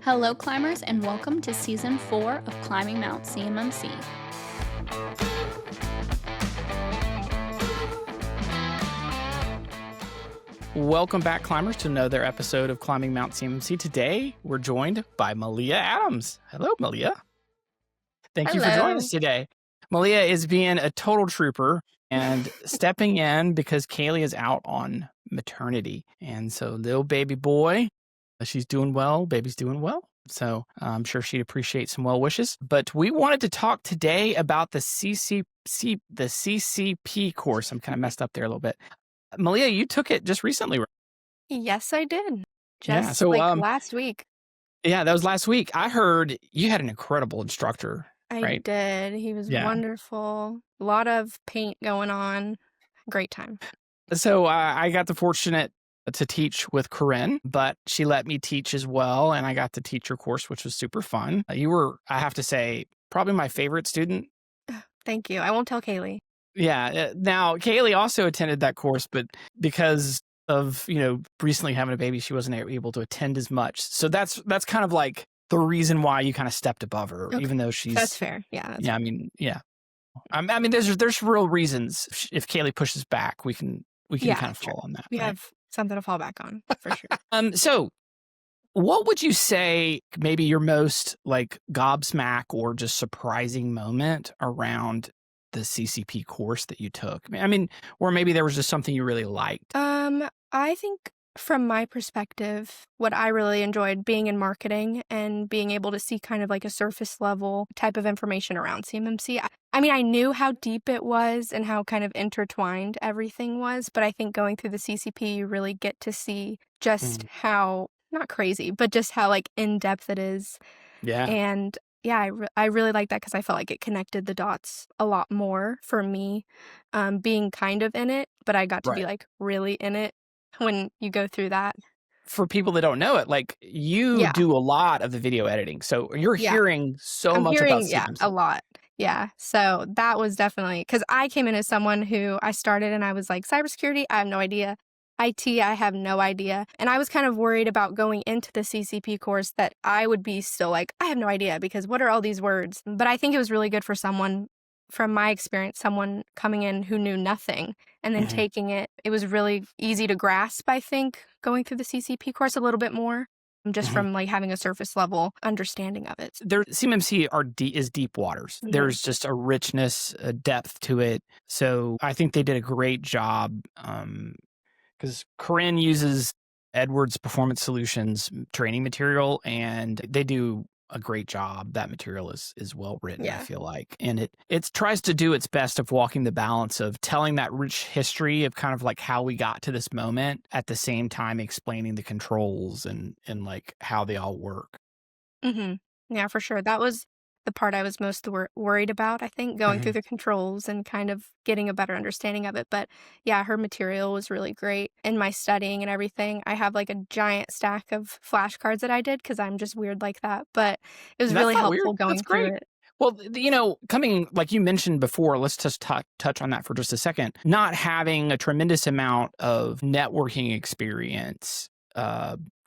Hello, climbers, and welcome to Season 4 of Climbing Mount CMMC. Welcome back, climbers, to another episode of Climbing Mount CMMC. Today, we're joined by Maleah Adams. Hello, Maleah. Thank you for joining us today. Maleah is being a total trooper and stepping in because Kaylee is out on maternity. And so little baby boy, she's doing well. Baby's doing well. So I'm sure she'd appreciate some well wishes. But we wanted to talk today about the CCP course. I'm kind of messed up there a little bit. Maleah, you took it just recently, right? Yes, I did. Yeah, Last week. Yeah, that was last week. I heard you had an incredible instructor, I right? did. He was Yeah. wonderful. A lot of paint going on. Great time. So I got the fortunate to teach with Corinne, but she let me teach as well, and I got to teach your course, which was super fun. You were, I have to say, probably my favorite student. Thank you. I won't tell Kaylee. Yeah. Now, Kaylee also attended that course, but because of, recently having a baby, she wasn't able to attend as much. So that's kind of like the reason why you kind of stepped above her, Okay. even though she's... That's fair. Yeah. Yeah, I mean, there's real reasons. If Kaylee pushes back, we can kind of fall on that. We have something to fall back on for sure. So what would you say maybe your most like gobsmack or just surprising moment around the CCP course that you took? I mean, or maybe there was just something you really liked. I think from my perspective, what I really enjoyed being in marketing and being able to see kind of like a surface level type of information around CMMC. I mean, I knew how deep it was and how kind of intertwined everything was, but I think going through the CCP, you really get to see just how, not crazy, but just how like in-depth it is. Yeah. And yeah, I really like that because I felt like it connected the dots a lot more for me, being kind of in it, but I got to be like really in it when you go through that. For people that don't know it, like you do a lot of the video editing. So you're hearing so much about CMMC. A lot. Yeah. So that was definitely, because I came in as someone who I started and I was like, cybersecurity, I have no idea. IT, I have no idea. And I was kind of worried about going into the CCP course that I would be still like, I have no idea because what are all these words? But I think it was really good for someone, from my experience, someone coming in who knew nothing and then taking it. It was really easy to grasp, I think, going through the CCP course a little bit more, just from like having a surface level understanding of it. CMMC is deep waters. There's just a richness, a depth to it. So I think they did a great job because Corinne uses Edwards Performance Solutions training material, and they do a great job. That material is well written, I feel like. And it tries to do its best of walking the balance of telling that rich history of kind of like how we got to this moment, at the same time explaining the controls and like how they all work. Yeah, for sure. That was the part I was most worried about, I think, going through the controls and kind of getting a better understanding of it. But yeah, her material was really great. In my studying and everything, I have like a giant stack of flashcards that I did because I'm just weird like that. But it was really helpful going through it. Well, coming, like you mentioned before, let's just touch on that for just a second. Not having a tremendous amount of networking experience,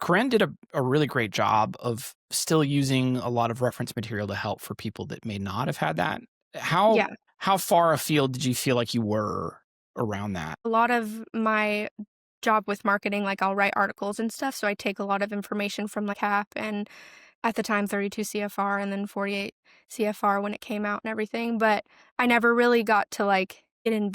Corinne did a really great job of still using a lot of reference material to help for people that may not have had that. How far afield did you feel like you were around that? A lot of my job with marketing, like I'll write articles and stuff, so I take a lot of information from the CAP and at the time 32 CFR and then 48 CFR when it came out and everything, but I never really got to like an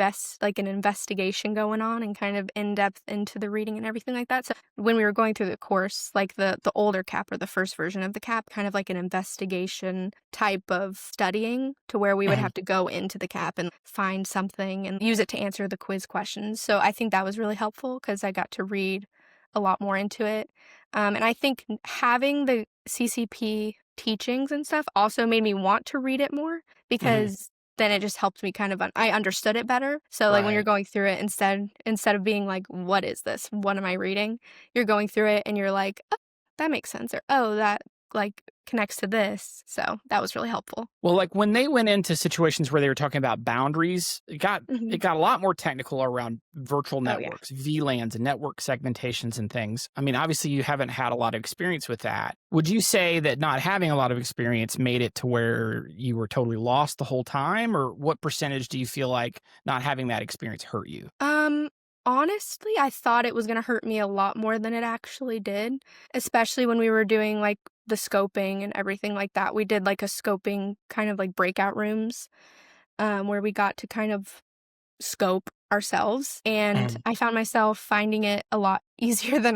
investigation going on and kind of in-depth into the reading and everything like that. So when we were going through the course, like the older CAP or the first version of the CAP, kind of like an investigation type of studying to where we would have to go into the CAP and find something and use it to answer the quiz questions. So I think that was really helpful because I got to read a lot more into it. And I think having the CCP teachings and stuff also made me want to read it more because then it just helped me kind of, I understood it better. So like when you're going through it, instead of being like, what is this? What am I reading? You're going through it and you're like, oh, that makes sense. Or, oh, that like connects to this. So that was really helpful. Well, like when they went into situations where they were talking about boundaries, it got a lot more technical around virtual Oh, yeah. networks, VLANs and network segmentations and things. I mean, obviously you haven't had a lot of experience with that. Would you say that not having a lot of experience made it to where you were totally lost the whole time? Or what percentage do you feel like not having that experience hurt you? Honestly, I thought it was gonna hurt me a lot more than it actually did, especially when we were doing, like, the scoping and everything like that. We did, like, a scoping kind of like breakout rooms, where we got to kind of scope ourselves, and Mm. I found myself finding it a lot easier than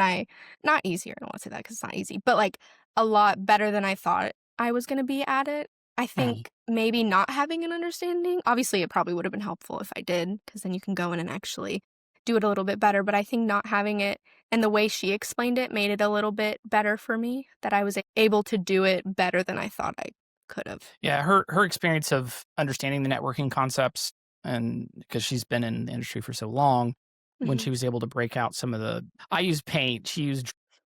not easier, I don't wanna say that because it's not easy, but, like, a lot better than I thought I was gonna be at it. I Mm. think maybe not having an understanding obviously, it probably would have been helpful if I did, because then you can go in and actually do it a little bit better, but I think not having it and the way she explained it made it a little bit better for me, that I was able to do it better than I thought I could have. Yeah, her experience of understanding the networking concepts, and because she's been in the industry for so long, when Mhm. she was able to break out some of the I use Paint, she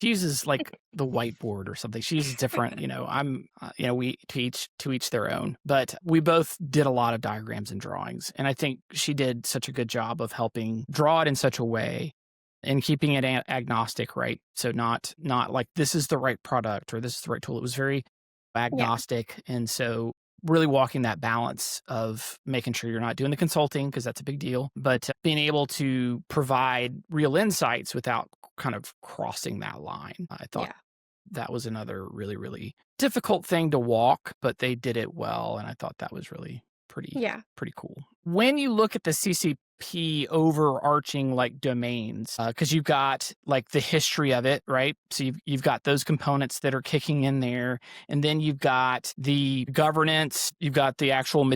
uses like the whiteboard or something. She uses different, we to each their own. But we both did a lot of diagrams and drawings, and I think she did such a good job of helping draw it in such a way and keeping it agnostic, right? So not like this is the right product or this is the right tool. It was very Yeah, agnostic. And so really walking that balance of making sure you're not doing the consulting because that's a big deal, but being able to provide real insights without kind of crossing that line. I thought yeah, that was another really, really difficult thing to walk, but they did it well. And I thought that was really yeah. pretty cool. When you look at the CCP overarching like domains, because you've got like the history of it, right? So you've got those components that are kicking in there, and then you've got the governance, you've got the actual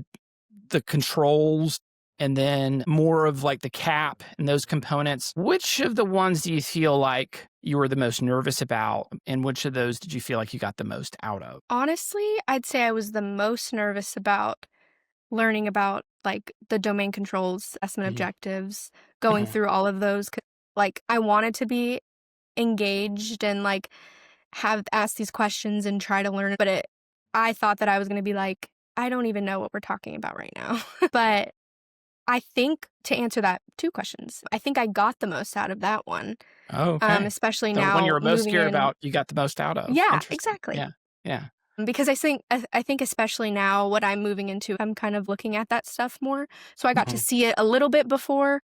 the controls, and then more of like the cap and those components. Which of the ones do you feel like you were the most nervous about, and which of those did you feel like you got the most out of? Honestly, I'd say I was the most nervous about learning about, like, the domain controls, estimate Mhm. objectives, going Mhm. through all of those, like, I wanted to be engaged and, like, have asked these questions and try to learn it, but I thought that I was gonna be like, "I don't even know what we're talking about right now." But I think to answer that 2 questions, I think I got the most out of that one, Oh, okay. especially The one you now were most moving scared in. about, you got the most out of. Yeah, Interesting. exactly. Yeah. Yeah. Because I think especially now what I'm moving into, I'm kind of looking at that stuff more. So I got to Mhm. see it a little bit before,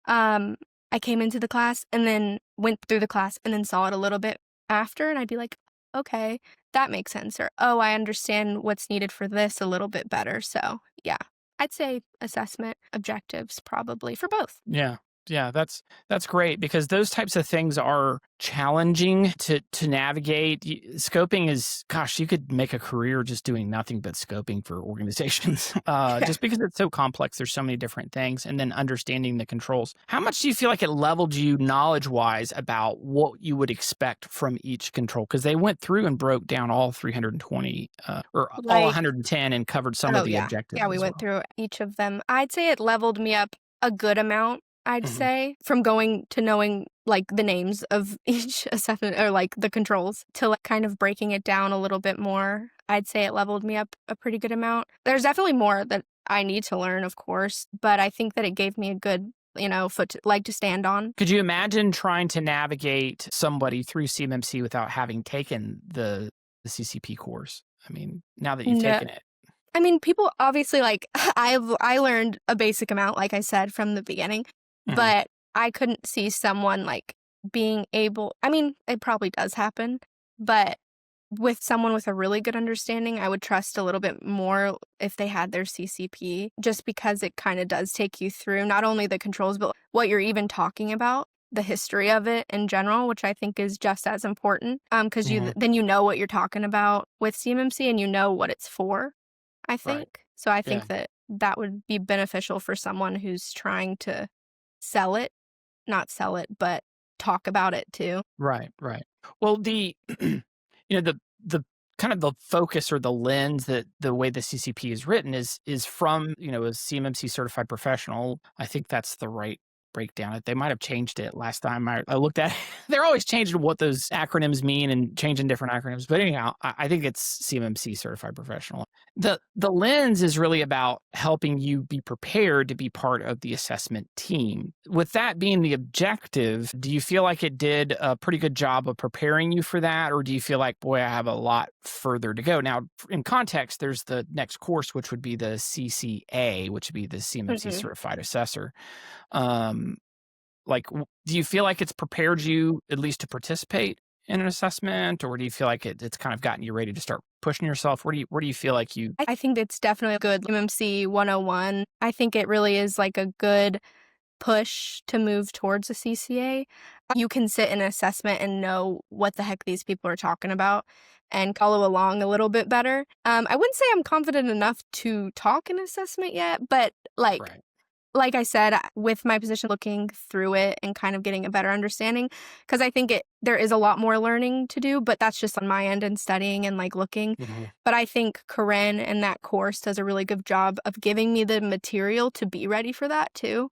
um, I came into the class and then went through the class and then saw it a little bit after, and I'd be like, "Okay, that makes sense," or, "Oh, I understand what's needed for this a little bit better." So, yeah, I'd say assessment objectives probably for both. Yeah. Yeah, that's great because those types of things are challenging to navigate. Scoping is, gosh, you could make a career just doing nothing but scoping for organizations, Yeah. just because it's so complex. There's so many different things, and then understanding the controls. How much do you feel like it leveled you knowledge-wise about what you would expect from each control? Because they went through and broke down all 320 or all Like 110 and covered some of oh, the yeah. Yeah, objectives we as went well. through each of them. I'd say it leveled me up a good amount, I'd Mhm. say, from going to knowing, like, the names of each assessment or, like, the controls to, like, kind of breaking it down a little bit more. I'd say it leveled me up a pretty good amount. There's definitely more that I need to learn, of course, but I think that it gave me a good, leg to stand on. Could you imagine trying to navigate somebody through CMMC without having taken the CCP course? I mean, now that you've No. taken it. I mean, people obviously, like, I learned a basic amount, like I said, from the beginning, Mhm. but I couldn't see someone, like, being able I mean, it probably does happen, but with someone with a really good understanding, I would trust a little bit more if they had their CCP, just because it kinda does take you through not only the controls, but what you're even talking about, the history of it in general, which I think is just as important, 'cause Mhm. then you know what you're talking about with CMMC and you know what it's for. I Right. think. So I Yeah. think that that would be beneficial for someone who's trying to sell it, not sell it, but talk about it too. Right. Right. Well, the kind of the focus or the lens that the way the CCP is written is from a CMMC certified professional. I think that's the right breakdown. They might have changed it last time I looked at it. They're always changing what those acronyms mean and changing different acronyms. But anyhow, I think it's CMMC Certified Professional. The lens is really about helping you be prepared to be part of the assessment team. With that being the objective, do you feel like it did a pretty good job of preparing you for that? Or do you feel like, boy, I have a lot further to go? Now, in context, there's the next course, which would be the CCA, which would be the CMMC Certified Assessor. Do you feel like it's prepared you at least to participate in an assessment, or do you feel like it's kind of gotten you ready to start pushing yourself? Where do you feel like you? I think it's definitely a good MMC 101. I think it really is like a good push to move towards a CCA. You can sit in an assessment and know what the heck these people are talking about and follow along a little bit better. I wouldn't say I'm confident enough to talk an assessment yet, but Right. like I said, with my position, looking through it and kind of getting a better understanding, because I think there is a lot more learning to do, but that's just on my end and studying and like looking. But I think Corinne and that course does a really good job of giving me the material to be ready for that too.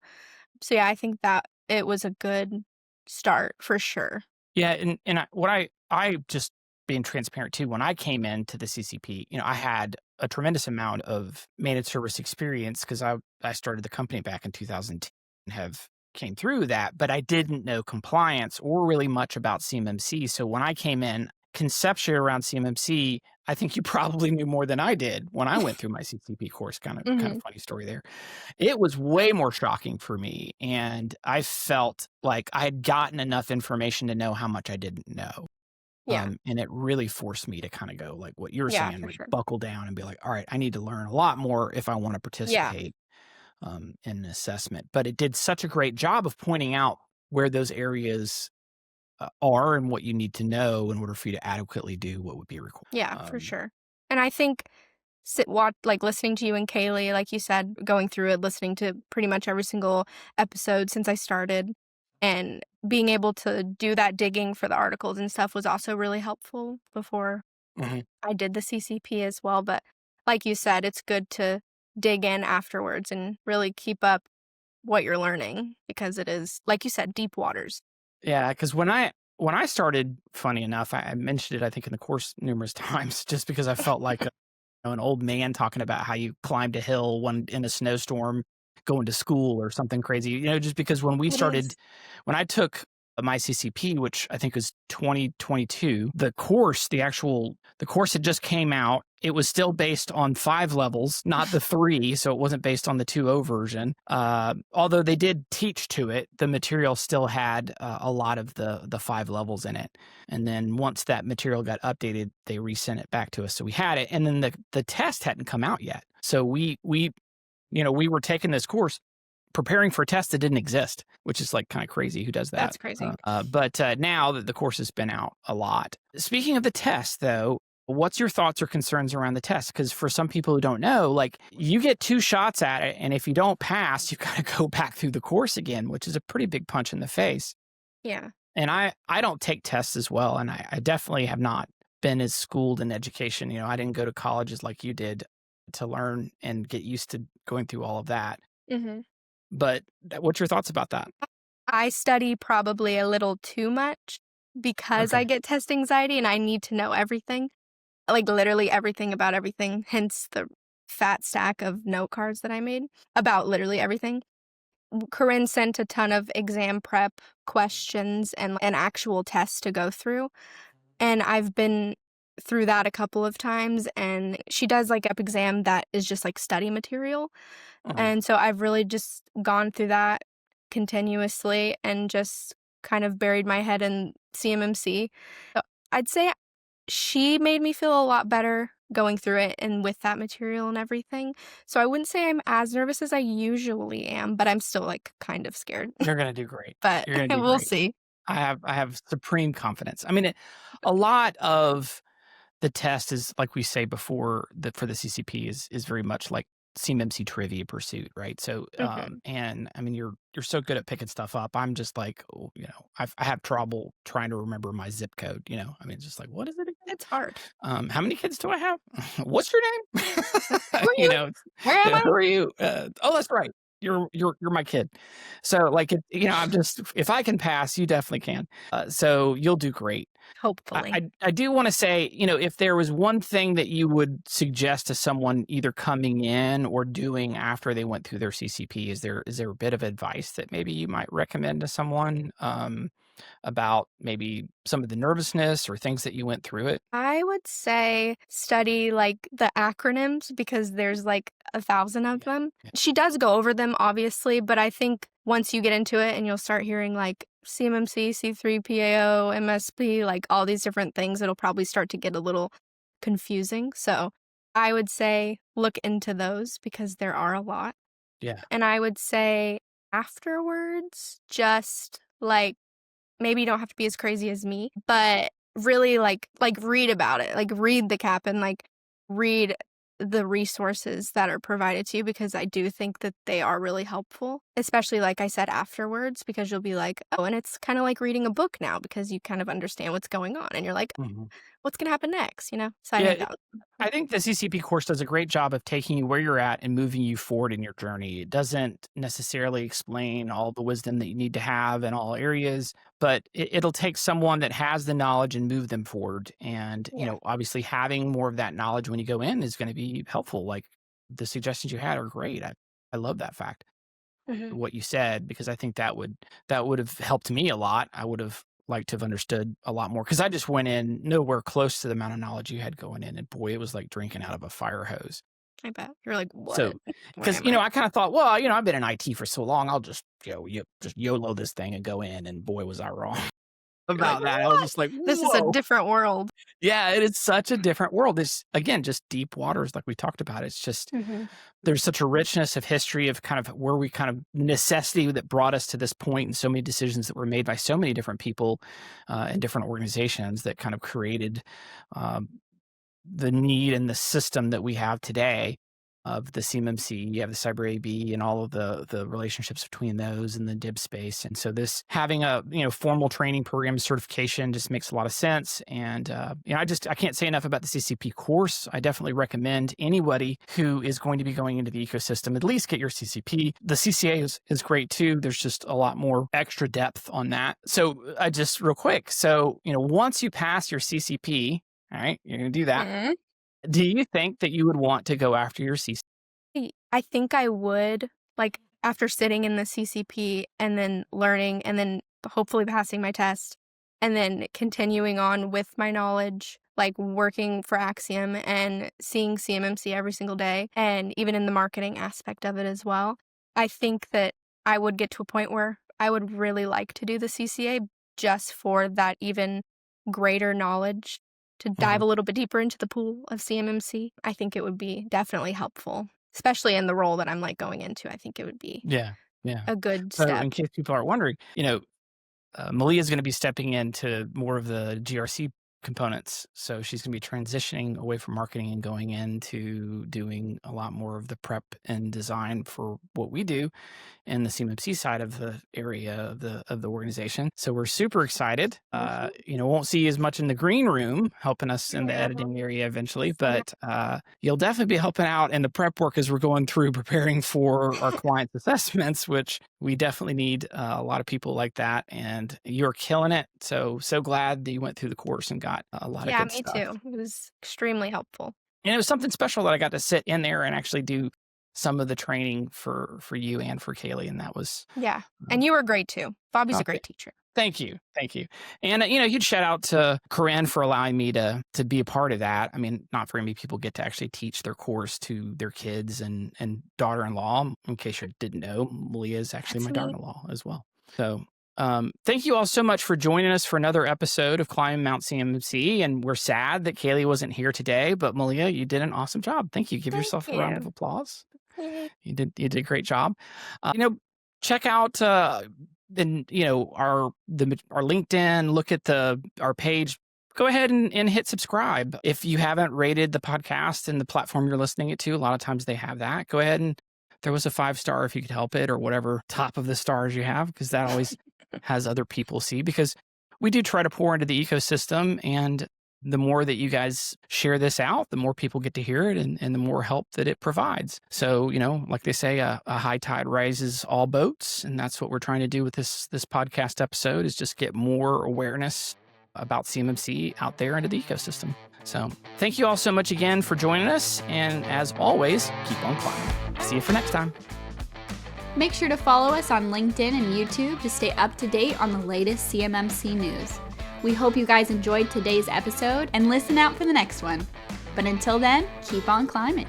So yeah, I think that it was a good start for sure. Yeah, and I just being transparent too, when I came into the CCP, I had a tremendous amount of managed service experience because I started the company back in 2010 and have came through that, but I didn't know compliance or really much about CMMC. So when I came in, conceptually around CMMC, I think you probably knew more than I did when I went through my CCP course. Kind of funny story there. It was way more shocking for me, and I felt like I had gotten enough information to know how much I didn't know. Yeah. And it really forced me to kind of go like what you're Yeah, saying, for like sure. buckle down and be like, all right, I need to learn a lot more if I want to Yeah. participate in an assessment. But it did such a great job of pointing out where those areas are and what you need to know in order for you to adequately do what would be required. Yeah, for sure. And I think listening to you and Kaylee, like you said, going through it, listening to pretty much every single episode since I started, and being able to do that digging for the articles and stuff was also really helpful before I did the CCP as well. But like you said, it's good to dig in afterwards and really keep up what you're learning because it is, like you said, deep waters. Yeah, because when I started, funny enough, I mentioned it, I think, in the course numerous times, just because I felt like an old man talking about how you climbed a hill in a snowstorm going to school or something crazy. Just because when I took my CCP, which I think was 2022, the course had just came out. It was still based on 5 levels, not the 3, so it wasn't based on the 2.0 version. Although they did teach to it, the material still had a lot of the 5 levels in it. And then once that material got updated, they resent it back to us, so we had it. And then the test hadn't come out yet, so we were taking this course preparing for a test that didn't exist, which is like kind of crazy. Who does that? That's crazy. But now that the course has been out a lot. Speaking of the test, though, what's your thoughts or concerns around the test? Because for some people who don't know, like you get 2 shots at it, and if you don't pass, you've got to go back through the course again, which is a pretty big punch in the face. Yeah. And I don't take tests as well, and I definitely have not been as schooled in education. I didn't go to colleges like you did to learn and get used to going through all of that. But what's your thoughts about that? I study probably a little too much because I get test anxiety and I need to know everything, like literally everything about everything, hence the fat stack of note cards that I made about literally everything. Corinne sent a ton of exam prep questions and an actual test to go through, and I've been through that a couple of times, and she does like an exam that is just like study material. And so I've really just gone through that continuously and just kind of buried my head in CMMC. So I'd say she made me feel a lot better going through it and with that material and everything. So I wouldn't say I'm as nervous as I usually am, but I'm still like kind of scared. You're going to do great. But You're gonna do we'll great. see. I have supreme confidence. I mean, a lot of the test is, like we say before, for the CCP is very much like CMMC trivia pursuit, right? So, and I mean, you're so good at picking stuff up. I'm just like, I have trouble trying to remember my zip code. I mean, it's just like, what is it again? It's hard. How many kids do I have? What's your name? Who are you? Where am I? Who are you? Oh, that's right. you're my kid. So like, I'm just, if I can pass, you definitely can. So you'll do great. Hopefully. I do want to say, if there was one thing that you would suggest to someone either coming in or doing after they went through their CCP, is there a bit of advice that maybe you might recommend to someone about maybe some of the nervousness or things that you went through it? I would say study like the acronyms because there's like 1,000 of them. Yeah. She does go over them, obviously, but I think once you get into it and you'll start hearing like CMMC, C3PAO, MSP, like all these different things, it'll probably start to get a little confusing. So I would say look into those because there are a lot. Yeah. And I would say afterwards, just like maybe you don't have to be as crazy as me, but really like read about it. Like read the cap and like read the resources that are provided to you because I do think that they are really helpful, especially like I said afterwards, because you'll be like, oh, and it's kind of like reading a book now because you kind of understand what's going on and you're like, what's going to happen next, So I think Yeah, I think the CCP course does a great job of taking you where you're at and moving you forward in your journey. It doesn't necessarily explain all the wisdom that you need to have in all areas, but it'll take someone that has the knowledge and move them forward. And, Yeah. obviously having more of that knowledge when you go in is going to be helpful. Like the suggestions you had are great. I love that fact, what you said, because I think that would have helped me a lot. I would have liked to have understood a lot more because I just went in nowhere close to the amount of knowledge you had going in. And boy, it was like drinking out of a fire hose. I bet. You're like, what? So, because, I kind of thought, well, I've been in IT for so long, I'll just, just YOLO this thing and go in. And boy, was I wrong about that. I was just like, this is a different world. Yeah, it is such a different world. It's, again, just deep waters like we talked about. It's just, there's such a richness of history of kind of where we kind of necessity that brought us to this point and so many decisions that were made by so many different people and different organizations that kind of created the need and the system that we have today of the CMMC. You have the Cyber AB and all of the relationships between those and the DIB space. And so this having a formal training program certification just makes a lot of sense. And I can't say enough about the CCP course. I definitely recommend anybody who is going to be going into the ecosystem at least get your CCP. The CCA is great too. There's just a lot more extra depth on that. So just real quick. So once you pass your CCP, all right, you're going to do that. Do you think that you would want to go after your CCP? I think I would, like after sitting in the CCP and then learning and then hopefully passing my test and then continuing on with my knowledge, like working for Axiom and seeing CMMC every single day and even in the marketing aspect of it as well. I think that I would get to a point where I would really like to do the CCA just for that even greater knowledge to dive a little bit deeper into the pool of CMMC. I think it would be definitely helpful, especially in the role that I'm like going into. I think it would be a good So step. in case people are wondering, Maleah is going to be stepping into more of the GRC components. So she's going to be transitioning away from marketing and going into doing a lot more of the prep and design for what we do in the CMMC side of the area of the organization. So we're super excited. Won't see you as much in the green room helping us in the editing area eventually, but you'll definitely be helping out in the prep work as we're going through preparing for our clients' assessments, which we definitely need a lot of people like that. And you're killing it. So glad that you went through the course and got a lot of good stuff. Yeah, me too. It was extremely helpful. And it was something special that I got to sit in there and actually do some of the training for you and for Kaylee. And that was... Yeah. And you were great too. Bobby's a great teacher. Thank you. And, huge shout out to Corinne for allowing me to be a part of that. I mean, not very many people get to actually teach their course to their kids and daughter-in-law. In case you didn't know, Maleah is actually my daughter-in-law as well. So thank you all so much for joining us for another episode of Climbing Mount CMMC. And we're sad that Kaylee wasn't here today, but Maleah, you did an awesome job. Thank you. Give yourself a round of applause. You did a great job. Check out our LinkedIn, look at our page. Go ahead and hit subscribe. If you haven't rated the podcast and the platform you're listening it to, a lot of times they have that. Go ahead and throw us a 5-star if you could help it, or whatever top of the stars you have, because that always has other people see, because we do try to pour into the ecosystem, and the more that you guys share this out, the more people get to hear it and the more help that it provides. So, like they say, a high tide raises all boats. And that's what we're trying to do with this podcast episode, is just get more awareness about CMMC out there into the ecosystem. So thank you all so much again for joining us. And as always, keep on climbing. See you for next time. Make sure to follow us on LinkedIn and YouTube to stay up to date on the latest CMMC news. We hope you guys enjoyed today's episode and listen out for the next one. But until then, keep on climbing.